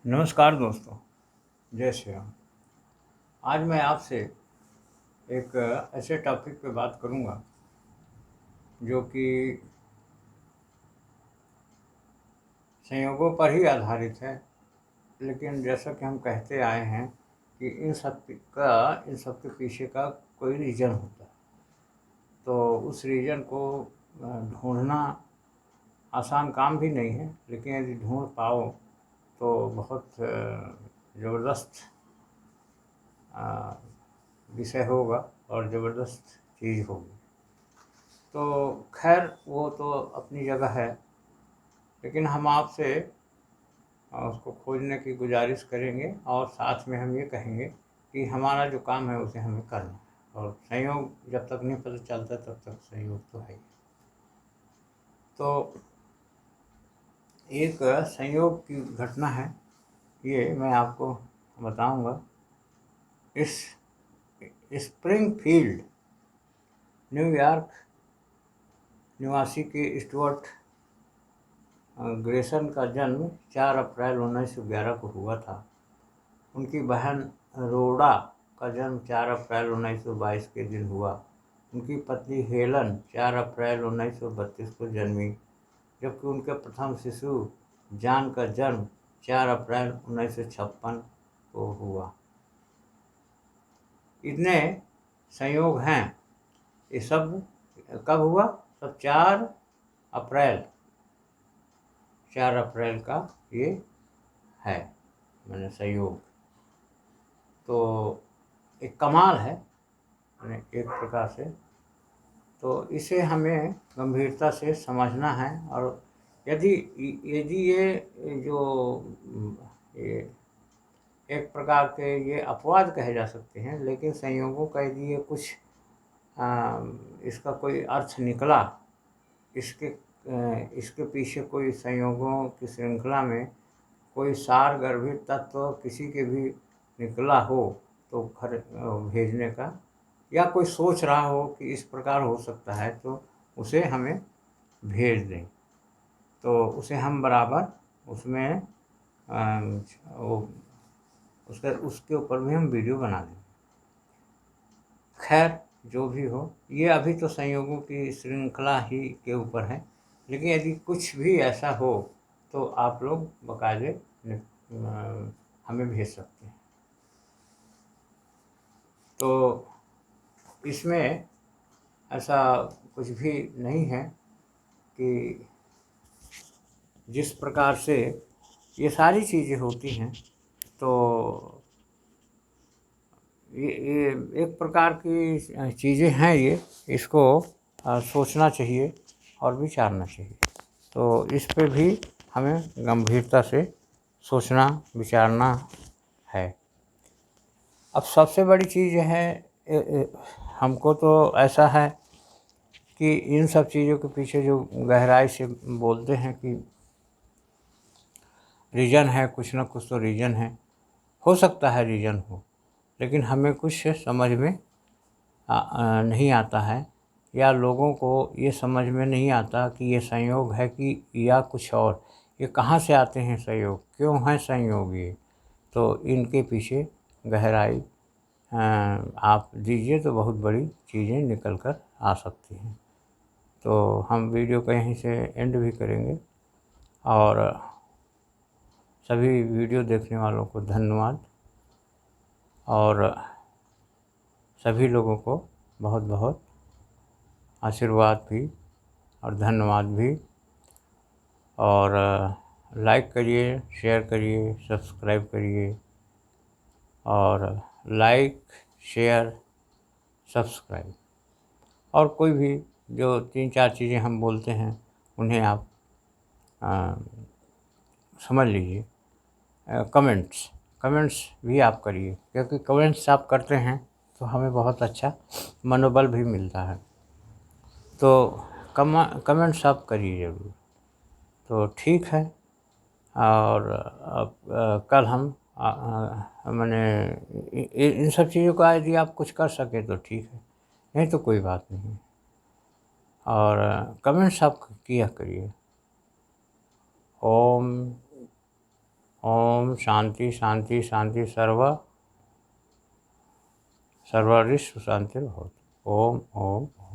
नमस्कार दोस्तों, जय श्री राम। आज मैं आपसे एक ऐसे टॉपिक पे बात करूंगा जो कि संयोगों पर ही आधारित है। लेकिन जैसा कि हम कहते आए हैं कि इन सब के पीछे का कोई रीज़न होता है। तो उस रीज़न को ढूंढना आसान काम भी नहीं है, लेकिन यदि ढूंढ पाओ तो बहुत ज़बरदस्त विषय होगा और ज़बरदस्त चीज़ होगी। तो खैर वो तो अपनी जगह है, लेकिन हम आपसे उसको खोजने की गुजारिश करेंगे और साथ में हम ये कहेंगे कि हमारा जो काम है उसे हमें करना है। और संयोग जब तक नहीं पता चलता तब तक संयोग तो है ही। तो एक संयोग की घटना है, ये मैं आपको बताऊंगा। इस स्प्रिंगफील्ड न्यूयॉर्क निवासी के स्टुअर्ट ग्रेसन का जन्म 4 अप्रैल 1911 को हुआ था। उनकी बहन रोडा का जन्म 4 अप्रैल 1922 के दिन हुआ। उनकी पत्नी हेलन 4 अप्रैल 1932 को जन्मी, जबकि उनके प्रथम शिशु जॉन का जन्म 4 अप्रैल 1956 को हुआ। इतने संयोग हैं। ये सब कब हुआ? सब 4 अप्रैल का ये है, मैंने संयोग। तो एक कमाल है एक प्रकार से। तो इसे हमें गंभीरता से समझना है। और यदि यदि ये जो ये एक प्रकार के ये अपवाद कहे जा सकते हैं, लेकिन संयोगों का यदि ये कुछ इसका कोई अर्थ निकला, इसके पीछे कोई संयोगों की श्रृंखला में कोई सार गर्भित तत्व किसी के भी निकला हो तो भेजने का, या कोई सोच रहा हो कि इस प्रकार हो सकता है, तो उसे हमें भेज दें। तो उसे हम बराबर उसमें वो उसके ऊपर भी हम वीडियो बना दें। खैर जो भी हो, ये अभी तो संयोगों की श्रृंखला ही के ऊपर है, लेकिन यदि कुछ भी ऐसा हो तो आप लोग बाकायदे हमें भेज सकते हैं। तो इसमें ऐसा कुछ भी नहीं है कि जिस प्रकार से ये सारी चीज़ें होती हैं, तो ये एक प्रकार की चीज़ें हैं। ये इसको सोचना चाहिए और विचारना चाहिए। तो इस पे भी हमें गंभीरता से सोचना विचारना है। अब सबसे बड़ी चीज़ है, हमको तो ऐसा है कि इन सब चीज़ों के पीछे जो गहराई से बोलते हैं कि रीज़न है, कुछ ना कुछ तो रीज़न है। हो सकता है रीज़न हो, लेकिन हमें कुछ समझ में नहीं आता है, या लोगों को ये समझ में नहीं आता कि ये संयोग है कि या कुछ और। ये कहाँ से आते हैं संयोग, क्यों हैं संयोग ये? तो इनके पीछे गहराई आप दीजिए तो बहुत बड़ी चीज़ें निकल कर आ सकती हैं। तो हम वीडियो को यहीं से एंड भी करेंगे। और सभी वीडियो देखने वालों को धन्यवाद, और सभी लोगों को बहुत बहुत आशीर्वाद भी और धन्यवाद भी। और लाइक करिए, शेयर करिए, सब्सक्राइब करिए। और लाइक, शेयर, सब्सक्राइब, और कोई भी जो 3-4 चीज़ें हम बोलते हैं उन्हें आप समझ लीजिए। कमेंट्स भी आप करिए, क्योंकि कमेंट्स आप करते हैं तो हमें बहुत अच्छा मनोबल भी मिलता है। तो कमेंट्स आप करिए ज़रूर। तो ठीक है। और अब कल हम मैंने इन सब चीज़ों का यदि आप कुछ कर सके तो ठीक है, नहीं तो कोई बात नहीं। और कमेंट्स आप किया करिए। ओम ओम शांति शांति शांति सर्वरिष्ट शांतिर्भवतु। ओम ओम ओम।